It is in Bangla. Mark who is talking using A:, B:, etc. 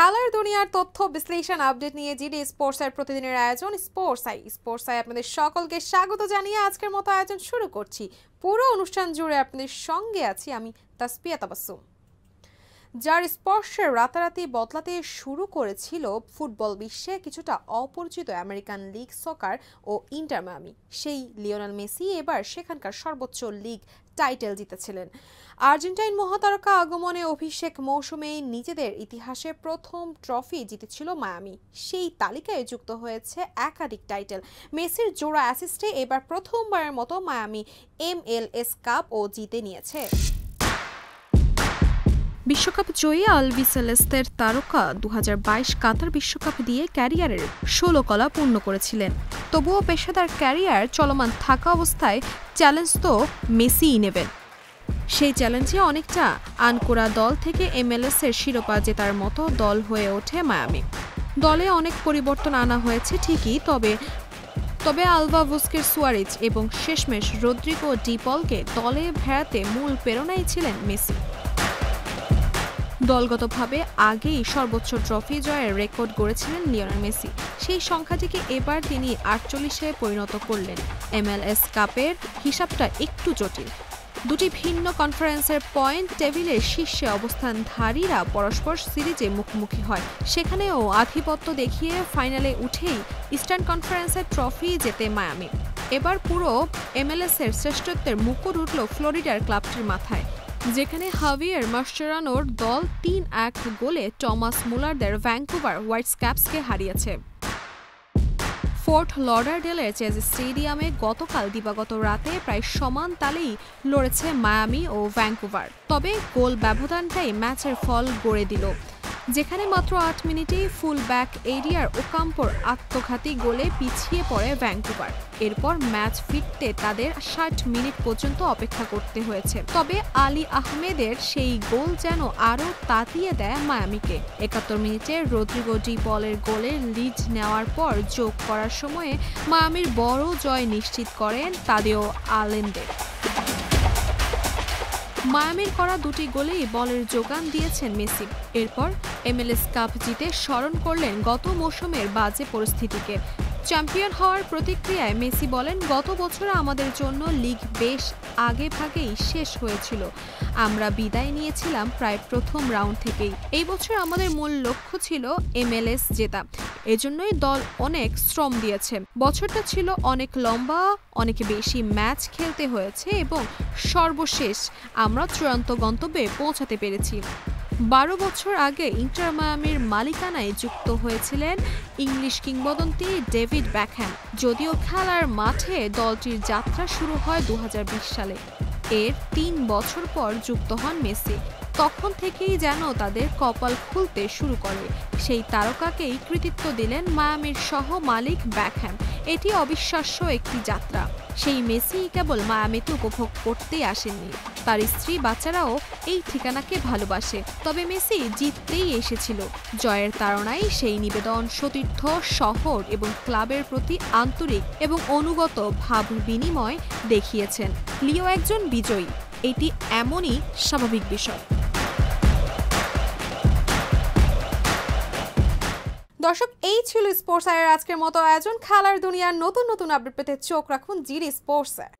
A: খেলার দুনিয়ার তথ্য বিশ্লেষণ আপডেট নিয়ে জিডি স্পোর্টসের প্রতিদিনের আয়োজন স্পোর্টস আই আপনাদের সকলকে স্বাগত জানিয়ে আজকের মতো আয়োজন শুরু করছি। পুরো অনুষ্ঠান জুড়ে আপনাদের সঙ্গে আছি আমি তাসপিয়া তাবাসসুম। যার স্পর্শে রাতারাতি বদলাতে শুরু করেছিল ফুটবল বিশ্বে কিছুটা অপরিচিত আমেরিকান লিগ সকার ও ইন্টার মায়ামি, সেই লিওনেল মেসি এবার সেখানকার সর্বোচ্চ লিগ টাইটেল জিতেছিলেন। আর্জেন্টাইন মহাতারকা আগমনে অভিষেক মৌসুমে নিজেদের ইতিহাসে প্রথম ট্রফি জিতেছিল মায়ামি। সেই তালিকায় যুক্ত হয়েছে একাধিক টাইটেল। মেসির জোড়া অ্যাসিস্টে এবার প্রথমবারের মতো মায়ামি MLS কাপ ও জিতে নিয়েছে। বিশ্বকাপ জয়ী আলবিসেলেস্তের তারকা 2022 কাতার বিশ্বকাপ দিয়ে ক্যারিয়ারের 16 কলা পূর্ণ করেছিলেন। তবুও পেশাদার ক্যারিয়ার চলমান থাকা অবস্থায় চ্যালেঞ্জ তো মেসিই নেবেন। সেই চ্যালেঞ্জে অনেকটা আনকোরা দল থেকে MLS-এর শিরোপা জেতার মতো দল হয়ে ওঠে মায়ামি। দলে অনেক পরিবর্তন আনা হয়েছে ঠিকই, তবে আলভা বুস্কের সুয়ারিজ এবং শেষমেশ রদ্রিগো ডি পলকে দলে ফেরাতে মূল প্রেরণাই ছিলেন মেসি। দলগতভাবে আগেই সর্বোচ্চ ট্রফি জয়ের রেকর্ড গড়েছিলেন লিওনেল মেসি। সেই সংখ্যাটিকে এবার তিনি 48-এ পরিণত করলেন। MLS কাপের হিসাবটা একটু জটিল। দুটি ভিন্ন কনফারেন্সের পয়েন্ট টেবিলের শীর্ষে অবস্থানধারীরা পরস্পর সিরিজে মুখোমুখি হয়। সেখানেও আধিপত্য দেখিয়ে ফাইনালে উঠেই ইস্টার্ন কনফারেন্সের ট্রফি জেতে মায়ামি। এবার পুরো MLS-এর শ্রেষ্ঠত্বের মুকুট উঠল ফ্লোরিডার ক্লাবটির মাথায়, যেখানে হাভিয়ের মাস্টেরানোর দল 3-1 গোলে টমাস মুলারদের ভ্যাঙ্কুভার হোয়াইটক্যাপসকে হারিয়েছে। ফোর্ট লডারডেলের চেজ স্টেডিয়ামে গতকাল দিবাগত রাতে প্রায় সমান তালেই লড়েছে মায়ামি ও ভ্যাঙ্কুভার। তবে গোল ব্যবধানটাই ম্যাচের ফল গড়ে দিল, যেখানে মাত্র 8 মিনিটেই ফুল ব্যাক এরিয়ার ওকাম্পোর আত্মঘাতী গোলে পিছিয়ে পড়ে ভ্যাঙ্কুভার। এরপর ম্যাচ ফিরতে তাদের 60 মিনিট পর্যন্ত অপেক্ষা করতে হয়েছে। তবে আলী আহমেদের সেই গোল যেন আরও তাতিয়ে দেয় মায়ামিকে। 71 মিনিটে রদ্রিগো ডি পলের গোলের লিড নেওয়ার পর যোগ করার সময়ে মায়ামির বড় জয় নিশ্চিত করেন তাদেও আলেন্দে। মায়ামির করা দুটি গোলেই বলের যোগান দিয়েছেন মেসি। এরপর MLS কাপ জিতে স্মরণ করলেন গত মৌসুমের বাজে পরিস্থিতিকে। চ্যাম্পিয়ন হওয়ার প্রতিক্রিয়ায় মেসি বলেন, গত বছর আমাদের জন্য লিগ বেশ আগে ভাগেই শেষ হয়েছিল। আমরা বিদায় নিয়েছিলাম প্রায় প্রথম রাউন্ড থেকেই। এই বছর আমাদের মূল লক্ষ্য ছিল MLS জেতা, এজন্যই দল অনেক শ্রম দিয়েছে। বছরটা ছিল অনেক লম্বা, অনেক বেশি ম্যাচ খেলতে হয়েছে এবং সর্বশেষ আমরা চূড়ান্ত গন্তব্যে পৌঁছাতে পেরেছি। 12 বছর আগে ইন্টার মায়ামির মালিকানায় যুক্ত হয়েছিলেন ইংলিশ কিংবদন্তি ডেভিড বেকহ্যাম। যদিও খেলার মাঠে দলটির যাত্রা শুরু হয় 2020 সালে। এর 3 বছর পর যুক্ত হন মেসি। তখন থেকেই যেন তাদের কপাল খুলতে শুরু করে। সেই তারকাকেই কৃতিত্ব দিলেন মায়ামির সহ মালিক বেকহ্যাম। এটি অবিশ্বাস্য একটি যাত্রা। সেই মেসি কেবল মায়ামিতে উপভোগ করতেই আসেননি, তার স্ত্রী বাচ্চারাও এই ঠিকানাকে ভালোবাসে। তবে মেসি জিততেই এসেছিল। জয়ের তাড়নায় সেই নিবেদন, সতীর্থ, শহর এবং ক্লাবের প্রতি আন্তরিক এবং অনুগত ভাব বিনিময় দেখিয়েছেন। লিও একজন বিজয়ী, এটি এমনই স্বাভাবিক বিষয়। দর্শক, এই ছিল স্পোর্টস আইয়ের আজকের মতো আয়োজন। খেলার দুনিয়ার নতুন নতুন আপডেট পেতে চোখ রাখুন জিডি স্পোর্টস আই।